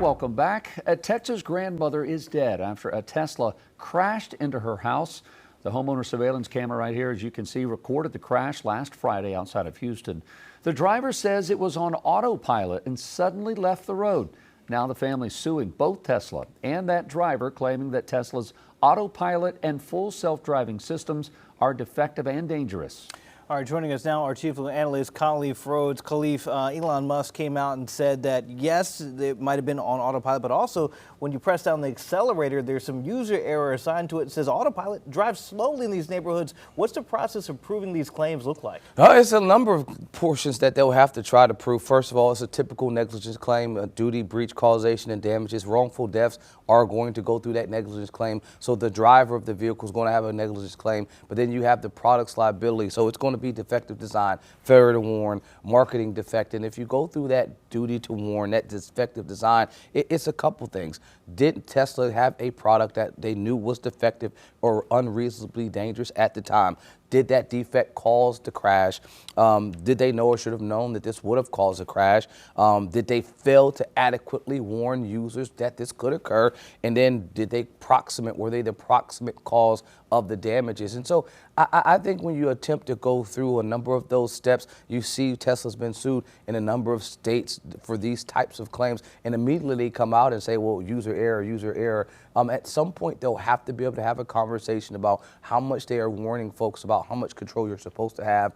Welcome back. A Texas grandmother is dead after a Tesla crashed into her house. The homeowner surveillance camera right here, as you can see, recorded the crash last Friday outside of Houston. The driver says it was on autopilot and suddenly left the road. Now the family's suing both Tesla and that driver, claiming that Tesla's autopilot and full self-driving systems are defective and dangerous. All right, joining us now, our chief analyst, Khalif Rhodes. Khalif, Elon Musk came out and said that, yes, it might have been on autopilot, but also when you press down the accelerator, there's some user error assigned to it. It says autopilot drives slowly in these neighborhoods. What's the process of proving these claims look like? It's a number of portions that they'll have to try to prove. First of all, it's a typical negligence claim, a duty, breach, causation, and damages. Wrongful deaths are going to go through that negligence claim. So the driver of the vehicle is going to have a negligence claim, but then you have the product's liability. So it's going to be defective design, failure to warn, marketing defect. And if you go through that duty to warn, that defective design, it's a couple things. Did Tesla have a product that they knew was defective or unreasonably dangerous at the time? Did that defect cause the crash? Did they know or should have known that this would have caused a crash? Did they fail to adequately warn users that this could occur? And then were they the proximate cause of the damages? And so I think when you attempt to go through a number of those steps, you see Tesla's been sued in a number of states for these types of claims, and immediately they come out and say, well, user error, user error. At some point, they'll have to be able to have a conversation about how much they are warning folks about how much control you're supposed to have,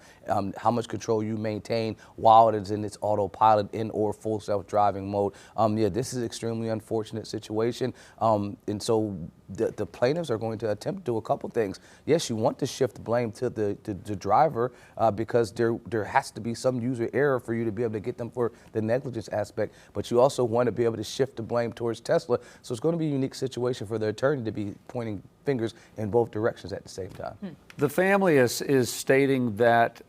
how much control you maintain while it is in its autopilot in or full self-driving mode. Yeah, this is an extremely unfortunate situation. And so the plaintiffs are going to attempt to do a couple things. Yes, you want to shift the blame to the driver because there has to be some user error for you to be able to get them for the negligence aspect, but you also want to be able to shift the blame towards Tesla. So it's going to be a unique situation for the attorney to be pointing fingers in both directions at the same time. The family is stating that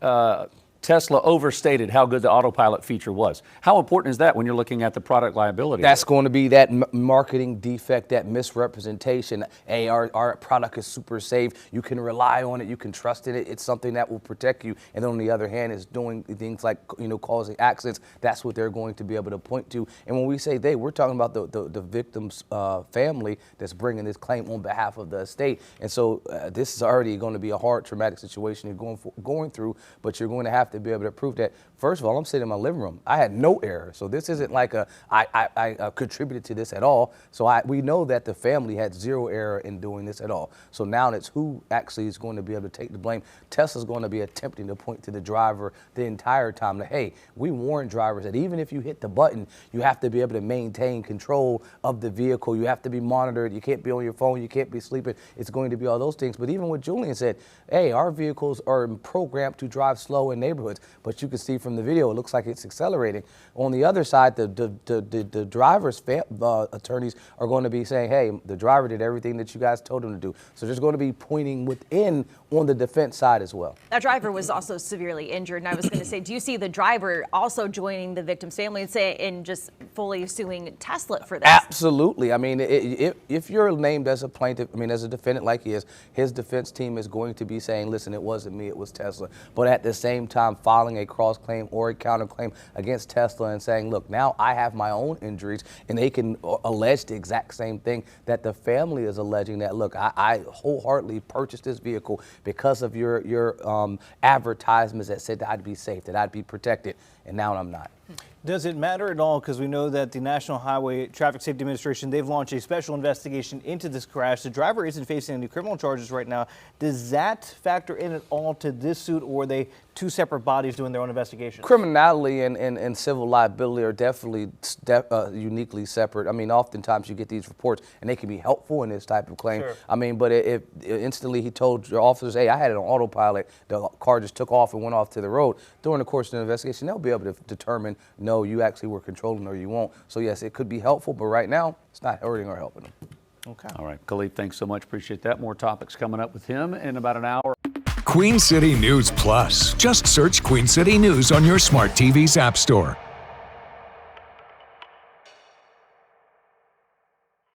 Tesla overstated how good the autopilot feature was. How important is that when you're looking at the product liability? That's going to be that marketing defect, that misrepresentation. Hey, our product is super safe. You can rely on it. You can trust in it. It's something that will protect you. And then on the other hand, is doing things like causing accidents. That's what they're going to be able to point to. And when we say they, we're talking about the victim's family that's bringing this claim on behalf of the estate. And so this is already going to be a hard, traumatic situation you're going through. But you're going to have to be able to prove that. First of all, I'm sitting in my living room. I had no error. So this isn't like I contributed to this at all. So we know that the family had zero error in doing this at all. So now it's who actually is going to be able to take the blame. Tesla's going to be attempting to point to the driver the entire time that, hey, we warn drivers that even if you hit the button, you have to be able to maintain control of the vehicle. You have to be monitored. You can't be on your phone. You can't be sleeping. It's going to be all those things. But even what Julian said, hey, our vehicles are programmed to drive slow in neighborhoods. But you can see from the video, it looks like it's accelerating. On the other side, the driver's attorneys are going to be saying, hey, the driver did everything that you guys told him to do. So there's going to be pointing within on the defense side as well. That driver was also severely injured. And I was going to say, do you see the driver also joining the victim's family and just fully suing Tesla for this? Absolutely. I mean, if you're named as a plaintiff, as a defendant like he is, his defense team is going to be saying, listen, it wasn't me, it was Tesla. But at the same time, filing a cross-claim or a counterclaim against Tesla and saying, look, now I have my own injuries, and they can allege the exact same thing that the family is alleging, that, look, I wholeheartedly purchased this vehicle because of your advertisements that said that I'd be safe, that I'd be protected, and now I'm not. Does it matter at all? Because we know that the National Highway Traffic Safety Administration, they've launched a special investigation into this crash. The driver isn't facing any criminal charges right now. Does that factor in at all to this suit, or are they two separate bodies doing their own investigation? Criminality and civil liability are definitely uniquely separate. Oftentimes you get these reports and they can be helpful in this type of claim. Sure. But if instantly he told your officers, hey, I had it on autopilot, the car just took off and went off to the road. During the course of the investigation, they'll be able to determine, no, you actually were controlling or you won't. So yes, it could be helpful, but right now it's not hurting or helping them. Okay. All right, Khalif, thanks so much. Appreciate that. More topics coming up with him in about an hour. Queen City News Plus. Just search Queen City News on your smart TV's app store.